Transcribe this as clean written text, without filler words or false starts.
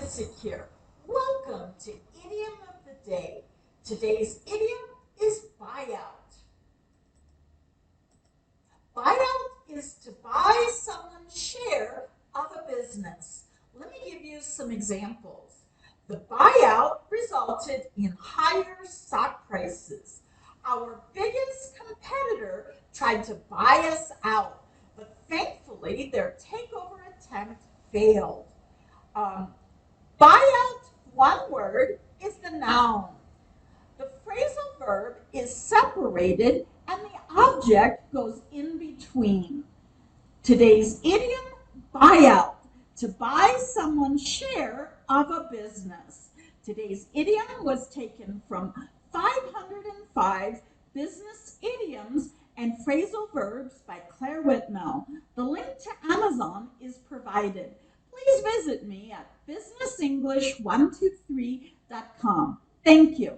Sindicic here. Welcome to Idiom of the Day. Today's idiom is buyout. Buyout is to buy someone's share of a business. Let me give you some examples. The buyout resulted in higher stock prices. Our biggest competitor tried to buy us out, but thankfully their takeover attempt failed. Buyout, one word, is the noun. The phrasal verb is separated and the object goes in between. Today's idiom, buyout, to buy someone's share of a business. Today's idiom was taken from 505 Business Idioms and Phrasal Verbs by Clare Whitmell. The link to Amazon is provided. Please visit me at businessenglish123.com. Thank you.